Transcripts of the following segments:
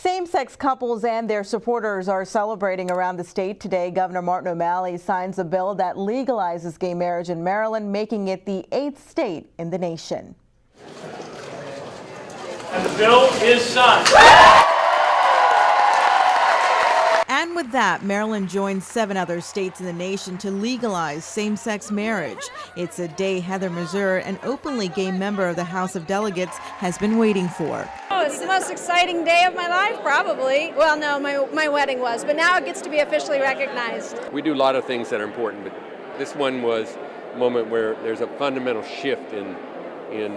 Same-sex couples and their supporters are celebrating around the state today. Governor Martin O'Malley signs a bill that legalizes gay marriage in Maryland, making it the 8th state in the nation. And the bill is signed. And with that, Maryland joins 7 other states in the nation to legalize same-sex marriage. It's a day Heather Mazur, an openly gay member of the House of Delegates, has been waiting for. Oh, it's the most exciting day of my life, probably. Well, no, my wedding was, but now it gets to be officially recognized. We do a lot of things that are important, but this one was a moment where there's a fundamental shift in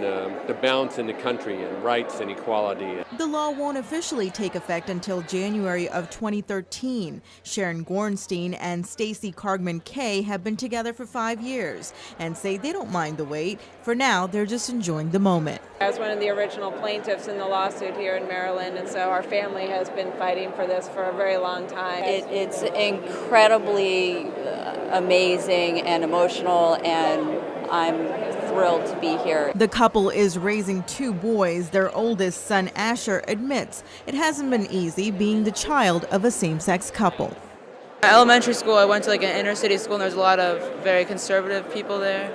the balance in the country and rights and equality. The law won't officially take effect until January of 2013. Sharon Gornstein and Stacey Cargman Kay have been together for 5 years and say they don't mind the wait. For now, they're just enjoying the moment. I was one of the original plaintiffs in the lawsuit here in Maryland, and so our family has been fighting for this for a very long time. It's incredibly amazing and emotional, and I'm thrilled to be here. The couple is raising 2 boys. Their oldest son, Asher, admits it hasn't been easy being the child of a same-sex couple. At elementary school, I went to an inner city school, and there's a lot of very conservative people there.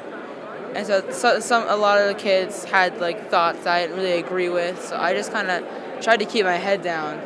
And so a lot of the kids had thoughts I didn't really agree with, so I just kind of tried to keep my head down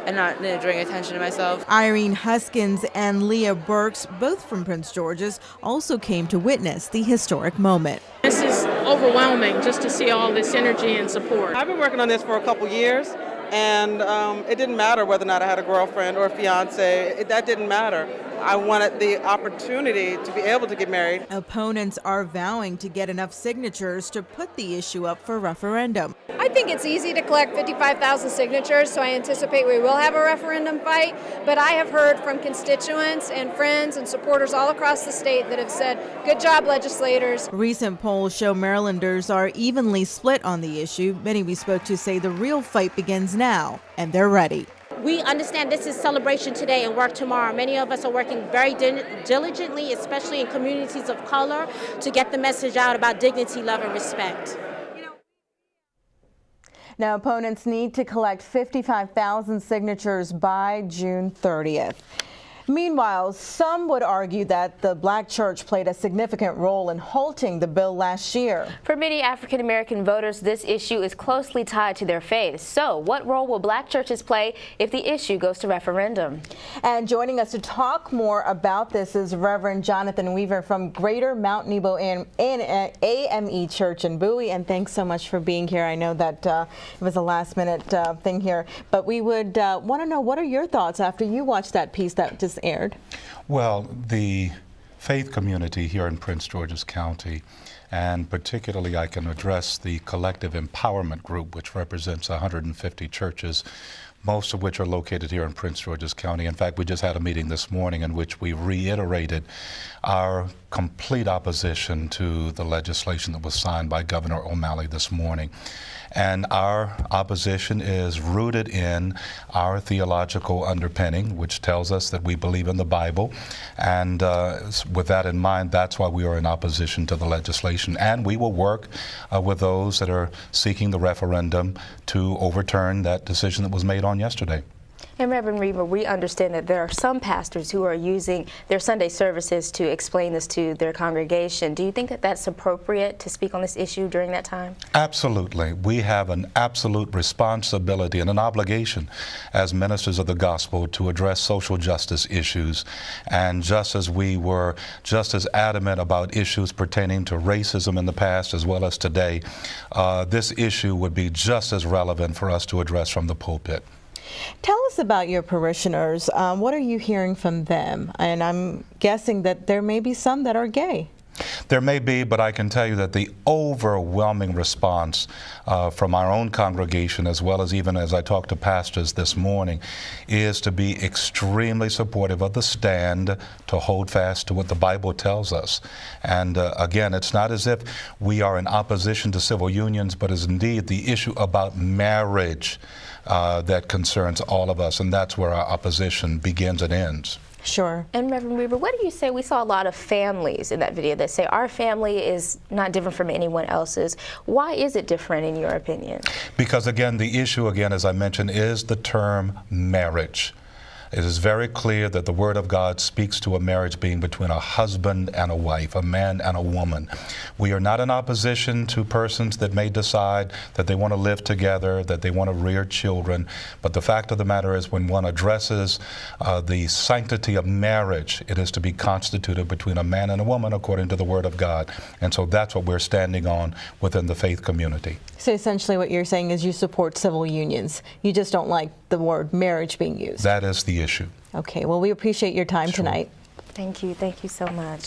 and not drawing attention to myself. Irene Huskins and Leah Burks, both from Prince George's, also came to witness the historic moment. This is overwhelming just to see all this energy and support. I've been working on this for a couple years, and it didn't matter whether or not I had a girlfriend or a fiance. That didn't matter. I wanted the opportunity to be able to get married. Opponents are vowing to get enough signatures to put the issue up for referendum. I think it's easy to collect 55,000 signatures, so I anticipate we will have a referendum fight, but I have heard from constituents and friends and supporters all across the state that have said, good job, legislators. Recent polls show Marylanders are evenly split on the issue. Many we spoke to say the real fight begins now, and they're ready. We understand this is celebration today and work tomorrow. Many of us are working very diligently, especially in communities of color, to get the message out about dignity, love, and respect. Now, opponents need to collect 55,000 signatures by June 30th. Meanwhile, some would argue that the black church played a significant role in halting the bill last year. For many African American voters, this issue is closely tied to their faith. So what role will black churches play if the issue goes to referendum? And joining us to talk more about this is Reverend Jonathan Weaver from Greater Mount Nebo AME Church in Bowie. And thanks so much for being here. I know that it was a last-minute thing here, but we would want to know, what are your thoughts after you watched that piece that just aired? Well, the faith community here in Prince George's County, and particularly I can address the Collective Empowerment Group, which represents 150 churches, most of which are located here in Prince George's County. In fact, we just had a meeting this morning in which we reiterated our complete opposition to the legislation that was signed by Governor O'Malley this morning. And our opposition is rooted in our theological underpinning, which tells us that we believe in the Bible. And with that in mind, that's why we are in opposition to the legislation. And we will work with those that are seeking the referendum to overturn that decision that was made on yesterday. And Reverend Weaver, we understand that there are some pastors who are using their Sunday services to explain this to their congregation. Do you think that that's appropriate to speak on this issue during that time? Absolutely. We have an absolute responsibility and an obligation as ministers of the gospel to address social justice issues. And just as we were just as adamant about issues pertaining to racism in the past as well as today, this issue would be just as relevant for us to address from the pulpit. Tell us about your parishioners. What are you hearing from them? And I'm guessing that there may be some that are gay. There may be, but I can tell you that the overwhelming response from our own congregation, as well as even as I talked to pastors this morning, is to be extremely supportive of the stand, to hold fast to what the Bible tells us. And again, it's not as if we are in opposition to civil unions, but is indeed the issue about marriage that concerns all of us, and that's where our opposition begins and ends. Sure. And Reverend Weaver, what do you say? We saw a lot of families in that video that say our family is not different from anyone else's. Why is it different in your opinion? Because again, the issue again, as I mentioned, is the term marriage. It is very clear that the Word of God speaks to a marriage being between a husband and a wife, a man and a woman. We are not in opposition to persons that may decide that they want to live together, that they want to rear children. But the fact of the matter is, when one addresses the sanctity of marriage, it is to be constituted between a man and a woman according to the Word of God. And so that's what we're standing on within the faith community. So essentially what you're saying is you support civil unions. You just don't like the word marriage being used. That is the issue. Okay, well, we appreciate your time tonight. Thank you so much.